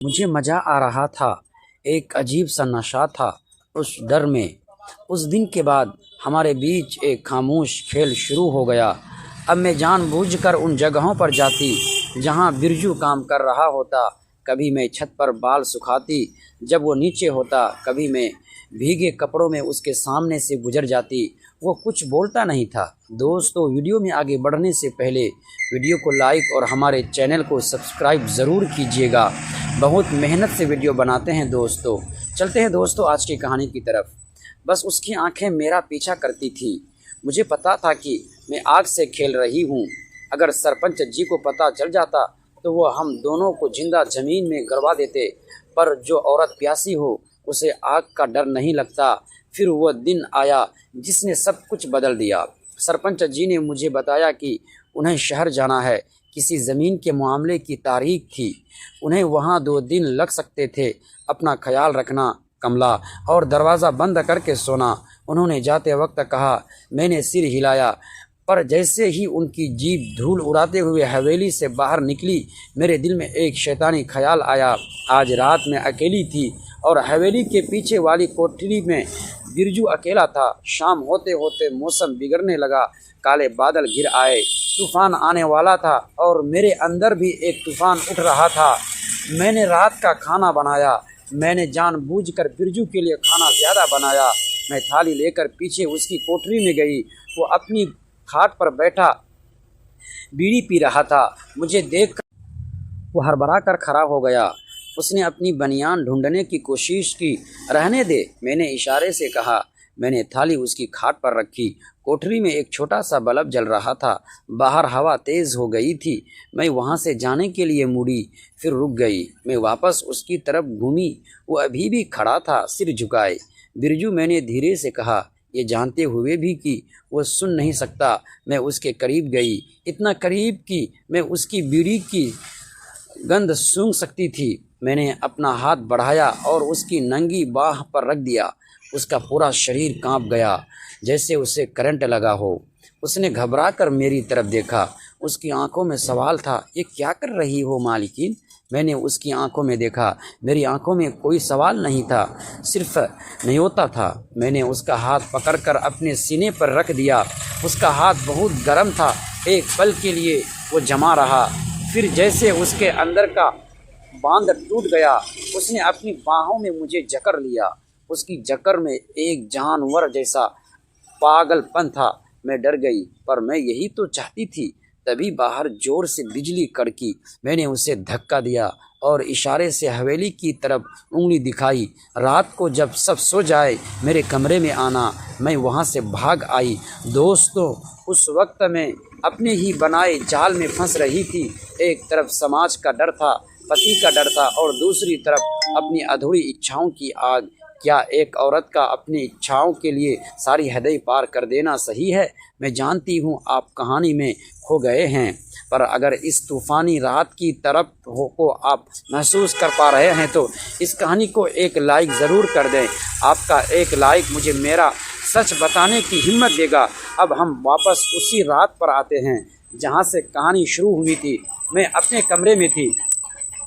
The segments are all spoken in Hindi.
मुझे मज़ा आ रहा था। एक अजीब सा नशा था उस डर में। उस दिन के बाद हमारे बीच एक खामोश खेल शुरू हो गया। अब मैं जानबूझकर उन जगहों पर जाती जहां बिरजू काम कर रहा होता। कभी मैं छत पर बाल सुखाती जब वो नीचे होता, कभी मैं भीगे कपड़ों में उसके सामने से गुजर जाती। वो कुछ बोलता नहीं था। दोस्तों, वीडियो में आगे बढ़ने से पहले वीडियो को लाइक और हमारे चैनल को सब्सक्राइब ज़रूर कीजिएगा। बहुत मेहनत से वीडियो बनाते हैं दोस्तों। चलते हैं दोस्तों आज की कहानी की तरफ। बस उसकी आंखें मेरा पीछा करती थी। मुझे पता था कि मैं आग से खेल रही हूँ। अगर सरपंच जी को पता चल जाता तो वो हम दोनों को जिंदा ज़मीन में गड़वा देते। पर जो औरत प्यासी हो उसे आग का डर नहीं लगता। फिर वो दिन आया जिसने सब कुछ बदल दिया। सरपंच जी ने मुझे बताया कि उन्हें शहर जाना है। किसी ज़मीन के मामले की तारीख थी। उन्हें वहाँ 2 दिन लग सकते थे। अपना ख्याल रखना कमला, और दरवाज़ा बंद करके सोना। उन्होंने जाते वक्त कहा। मैंने सिर हिलाया, पर जैसे ही उनकी जीभ धूल उड़ाते हुए हवेली से बाहर निकली, मेरे दिल में एक शैतानी ख्याल आया। आज रात में अकेली थी और हवेली के पीछे वाली कोठरी में बिरजू अकेला था। शाम होते होते मौसम बिगड़ने लगा। काले बादल घिर आए। तूफान आने वाला था और मेरे अंदर भी एक तूफान उठ रहा था। मैंने रात का खाना बनाया। मैंने जानबूझकर बिरजू के लिए खाना ज़्यादा बनाया। मैं थाली लेकर पीछे उसकी कोठरी में गई। वो अपनी खाट पर बैठा बीड़ी पी रहा था। मुझे देखकर वो हड़बड़ा कर खड़ा हो गया। उसने अपनी बनियान ढूंढने की कोशिश की। रहने दे, मैंने इशारे से कहा। मैंने थाली उसकी खाट पर रखी। कोठरी में एक छोटा सा बल्ब जल रहा था। बाहर हवा तेज़ हो गई थी। मैं वहाँ से जाने के लिए मुड़ी, फिर रुक गई। मैं वापस उसकी तरफ घूमी। वो अभी भी खड़ा था, सिर झुकाए। बिरजू, मैंने धीरे से कहा, ये जानते हुए भी कि वो सुन नहीं सकता। मैं उसके करीब गई, इतना करीब कि मैं उसकी बीड़ी की गंध सूंघ सकती थी। मैंने अपना हाथ बढ़ाया और उसकी नंगी बाह पर रख दिया। उसका पूरा शरीर कांप गया, जैसे उसे करंट लगा हो। उसने घबराकर मेरी तरफ देखा। उसकी आंखों में सवाल था। ये क्या कर रही हो मालकिन? मैंने उसकी आंखों में देखा। मेरी आंखों में कोई सवाल नहीं था, सिर्फ न्योता था। मैंने उसका हाथ पकड़कर अपने सीने पर रख दिया। उसका हाथ बहुत गर्म था। एक पल के लिए वो जमा रहा, फिर जैसे उसके अंदर का बांध टूट गया। उसने अपनी बाहों में मुझे जकड़ लिया। उसकी जकड़ में एक जानवर जैसा पागलपन था। मैं डर गई, पर मैं यही तो चाहती थी। तभी बाहर जोर से बिजली कड़की। मैंने उसे धक्का दिया और इशारे से हवेली की तरफ उंगली दिखाई। रात को जब सब सो जाए मेरे कमरे में आना। मैं वहाँ से भाग आई। दोस्तों, उस वक्त मैं अपने ही बनाए जाल में फंस रही थी। एक तरफ समाज का डर था, पति का डर था, और दूसरी तरफ अपनी अधूरी इच्छाओं की आग। क्या एक औरत का अपनी इच्छाओं के लिए सारी हदें पार कर देना सही है? मैं जानती हूँ आप कहानी में खो गए हैं, पर अगर इस तूफ़ानी रात की तरफ को आप महसूस कर पा रहे हैं तो इस कहानी को एक लाइक ज़रूर कर दें। आपका एक लाइक मुझे मेरा सच बताने की हिम्मत देगा। अब हम वापस उसी रात पर आते हैं जहाँ से कहानी शुरू हुई थी। मैं अपने कमरे में थी।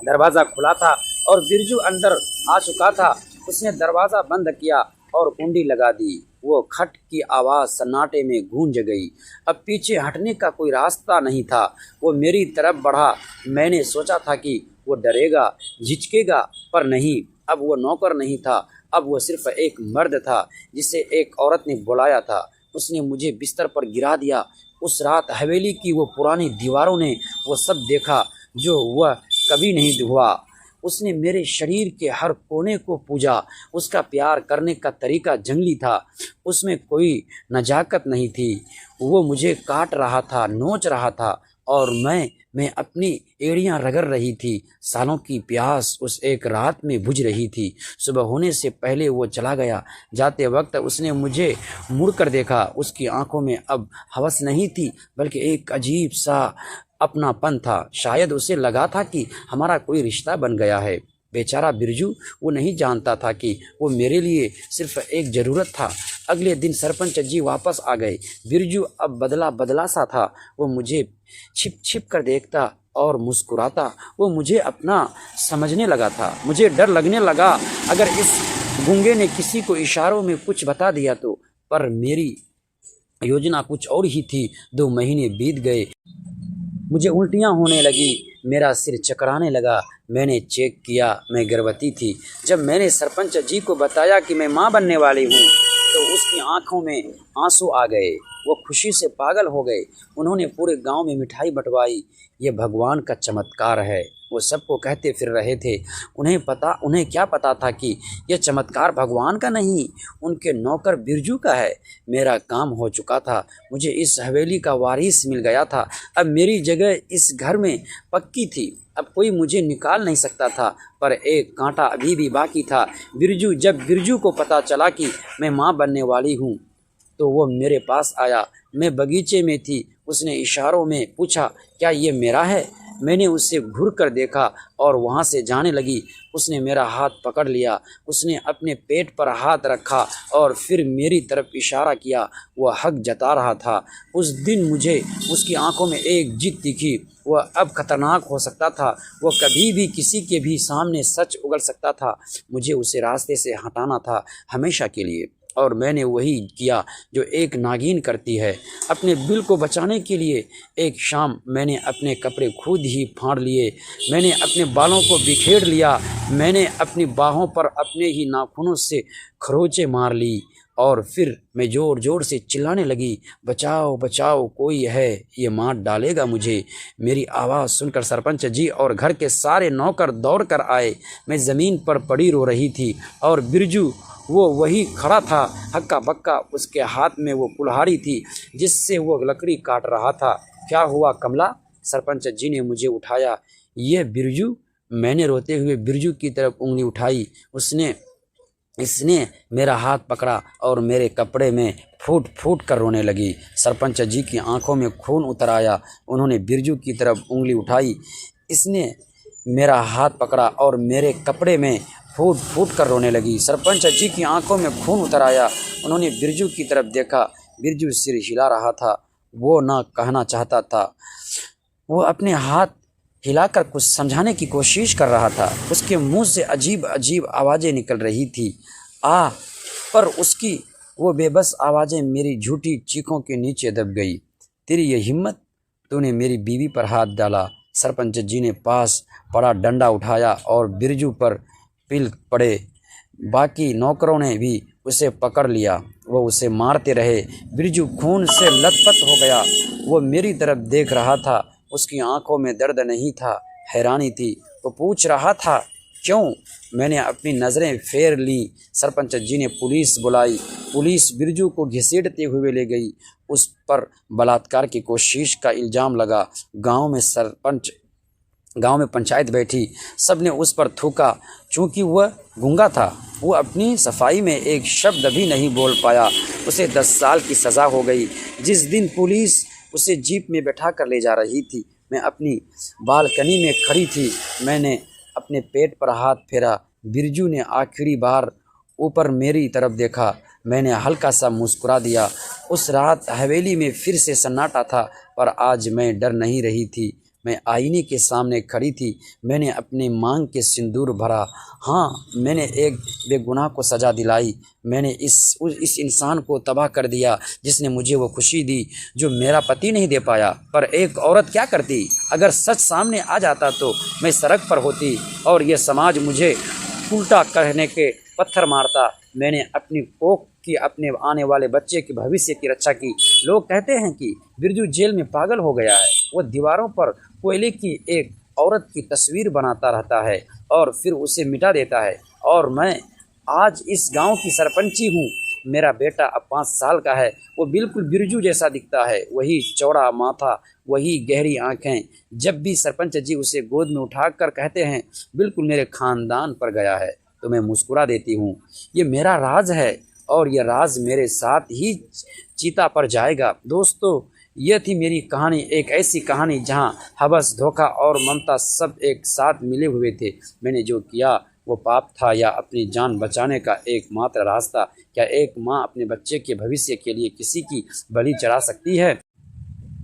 दरवाज़ा खुला था और बिरजू अंदर आ चुका था। उसने दरवाज़ा बंद किया और कुंडी लगा दी। वो खट की आवाज़ सन्नाटे में गूंज गई। अब पीछे हटने का कोई रास्ता नहीं था। वो मेरी तरफ बढ़ा। मैंने सोचा था कि वो डरेगा, झिझकेगा, पर नहीं। अब वो नौकर नहीं था, अब वो सिर्फ एक मर्द था जिसे एक औरत ने बुलाया था। उसने मुझे बिस्तर पर गिरा दिया। उस रात हवेली की वो पुरानी दीवारों ने वो सब देखा जो वह कभी नहीं हुआ। उसने मेरे शरीर के हर कोने को पूजा। उसका प्यार करने का तरीका जंगली था। उसमें कोई नजाकत नहीं थी। वो मुझे काट रहा था, नोच रहा था, और मैं अपनी एड़ियां रगड़ रही थी। सालों की प्यास उस एक रात में बुझ रही थी। सुबह होने से पहले वो चला गया। जाते वक्त उसने मुझे मुड़कर देखा। उसकी आंखों में अब हवस नहीं थी, बल्कि एक अजीब सा अपनापन था। शायद उसे लगा था कि हमारा कोई रिश्ता बन गया है। बेचारा बिरजू, वो नहीं जानता था कि वो मेरे लिए सिर्फ एक ज़रूरत था। अगले दिन सरपंच जी वापस आ गए। बिरजू अब बदला बदला सा था। वो मुझे छिप छिप कर देखता, और मुस्कुराता वो मुझे अपना समझने लगा था। मुझे डर लगने लगा अगर इस गूंगे ने किसी को इशारों में कुछ बता दिया तो, पर मेरी योजना कुछ और ही थी। 2 महीने बीत गए, मुझे उल्टियाँ होने लगी, मेरा सिर चकराने लगा। मैंने चेक किया, मैं गर्भवती थी। जब मैंने सरपंच जी को बताया कि मैं माँ बनने वाली हूँ तो उसकी आंखों में आंसू आ गए। वो खुशी से पागल हो गए। उन्होंने पूरे गांव में मिठाई बंटवाई। ये भगवान का चमत्कार है, वो सबको कहते फिर रहे थे। उन्हें क्या पता था कि यह चमत्कार भगवान का नहीं, उनके नौकर बिरजू का है। मेरा काम हो चुका था, मुझे इस हवेली का वारिस मिल गया था। अब मेरी जगह इस घर में पक्की थी। अब कोई मुझे निकाल नहीं सकता था, पर एक कांटा अभी भी बाकी था। जब बिरजू को पता चला कि मैं माँ बनने वाली हूँ तो वो मेरे पास आया। मैं बगीचे में थी, उसने इशारों में पूछा, क्या ये मेरा है? मैंने उसे घूर कर देखा और वहाँ से जाने लगी। उसने मेरा हाथ पकड़ लिया, उसने अपने पेट पर हाथ रखा और फिर मेरी तरफ इशारा किया। वह हक जता रहा था। उस दिन मुझे उसकी आंखों में एक जिद दिखी। वह अब खतरनाक हो सकता था, वह कभी भी किसी के भी सामने सच उगल सकता था। मुझे उसे रास्ते से हटाना था हमेशा के लिए, और मैंने वही किया जो एक नागिन करती है। अपने दिल को बचाने के लिए एक शाम मैंने अपने कपड़े खुद ही फाड़ लिए, मैंने अपने बालों को बिखेर लिया, मैंने अपनी बाहों पर अपने ही नाखूनों से खरोंचें मार ली और फिर मैं ज़ोर ज़ोर से चिल्लाने लगी, बचाओ बचाओ, कोई है, ये मार डालेगा मुझे। मेरी आवाज़ सुनकर सरपंच जी और घर के सारे नौकर दौड़ कर आए। मैं ज़मीन पर पड़ी रो रही थी और बिरजू वो वही खड़ा था, हक्का बक्का। उसके हाथ में वो कुल्हाड़ी थी जिससे वो लकड़ी काट रहा था। क्या हुआ कमला? सरपंच जी ने मुझे उठाया। ये बिरजू? मैंने रोते हुए बिरजू की तरफ उंगली उठाई। इसने मेरा हाथ पकड़ा और मेरे कपड़े में फूट फूट कर रोने लगी। सरपंच जी की आंखों में खून उतर आया। उन्होंने बिरजू की तरफ उंगली उठाई। इसने मेरा हाथ पकड़ा और मेरे कपड़े में फूट फूट कर रोने लगी। सरपंच जी की आंखों में खून उतर आया। उन्होंने बिरजू की तरफ देखा। बिरजू सिर हिला रहा था। वो ना कहना चाहता था, वो अपने हाथ हिलाकर कुछ समझाने की कोशिश कर रहा था। उसके मुंह से अजीब अजीब आवाज़ें निकल रही थी, पर उसकी वो बेबस आवाज़ें मेरी झूठी चीखों के नीचे दब गई। तेरी ये हिम्मत, तूने मेरी बीवी पर हाथ डाला। सरपंच जी ने पास पड़ा डंडा उठाया और बिरजू पर पिल पड़े। बाकी नौकरों ने भी उसे पकड़ लिया। वो उसे मारते रहे। बिरजू खून से लथपथ हो गया। वो मेरी तरफ देख रहा था। उसकी आंखों में दर्द नहीं था, हैरानी थी। वो पूछ रहा था, क्यों? मैंने अपनी नज़रें फेर ली। सरपंच जी ने पुलिस बुलाई। पुलिस बिरजू को घसीटते हुए ले गई। उस पर बलात्कार की कोशिश का इल्ज़ाम लगा। गांव में पंचायत बैठी। सबने उस पर थूका। चूँकि वह गूंगा था, वो अपनी सफाई में एक शब्द भी नहीं बोल पाया। उसे 10 साल की सज़ा हो गई। जिस दिन पुलिस उसे जीप में बैठा कर ले जा रही थी, मैं अपनी बालकनी में खड़ी थी। मैंने अपने पेट पर हाथ फेरा। बिरजू ने आखिरी बार ऊपर मेरी तरफ देखा। मैंने हल्का सा मुस्कुरा दिया। उस रात हवेली में फिर से सन्नाटा था, पर आज मैं डर नहीं रही थी। मैं आईने के सामने खड़ी थी। मैंने अपनी मांग के सिंदूर भरा। हाँ, मैंने एक बेगुनाह को सज़ा दिलाई। मैंने इस इंसान को तबाह कर दिया जिसने मुझे वो खुशी दी जो मेरा पति नहीं दे पाया। पर एक औरत क्या करती? अगर सच सामने आ जाता तो मैं सड़क पर होती और यह समाज मुझे उल्टा कहने के पत्थर मारता। मैंने अपनी कोख की, अपने आने वाले बच्चे के भविष्य की रक्षा की। लोग कहते हैं कि बिरजू जेल में पागल हो गया है। वो दीवारों पर कोयले की एक औरत की तस्वीर बनाता रहता है और फिर उसे मिटा देता है। और मैं आज इस गांव की सरपंची हूँ। मेरा बेटा अब 5 साल का है। वो बिल्कुल बिरजू जैसा दिखता है। वही चौड़ा माथा, वही गहरी आंखें। जब भी सरपंच जी उसे गोद में उठाकर कहते हैं, बिल्कुल मेरे खानदान पर गया है, तो मैं मुस्कुरा देती हूँ। ये मेरा राज है और यह राज मेरे साथ ही चीता पर जाएगा। दोस्तों, यह थी मेरी कहानी, एक ऐसी कहानी जहाँ हवस, धोखा और ममता सब एक साथ मिले हुए थे। मैंने जो किया वो पाप था या अपनी जान बचाने का एकमात्र रास्ता? क्या एक माँ अपने बच्चे के भविष्य के लिए किसी की बलि चढ़ा सकती है?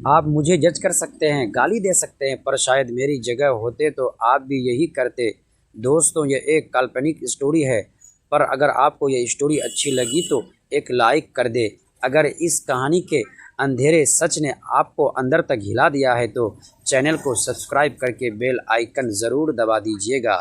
आप मुझे जज कर सकते हैं, गाली दे सकते हैं, पर शायद मेरी जगह होते तो आप भी यही करते। दोस्तों, ये एक काल्पनिक स्टोरी है, पर अगर आपको ये स्टोरी अच्छी लगी तो एक लाइक कर दे। अगर इस कहानी के अंधेरे सच ने आपको अंदर तक हिला दिया है तो चैनल को सब्सक्राइब करके बेल आइकन ज़रूर दबा दीजिएगा।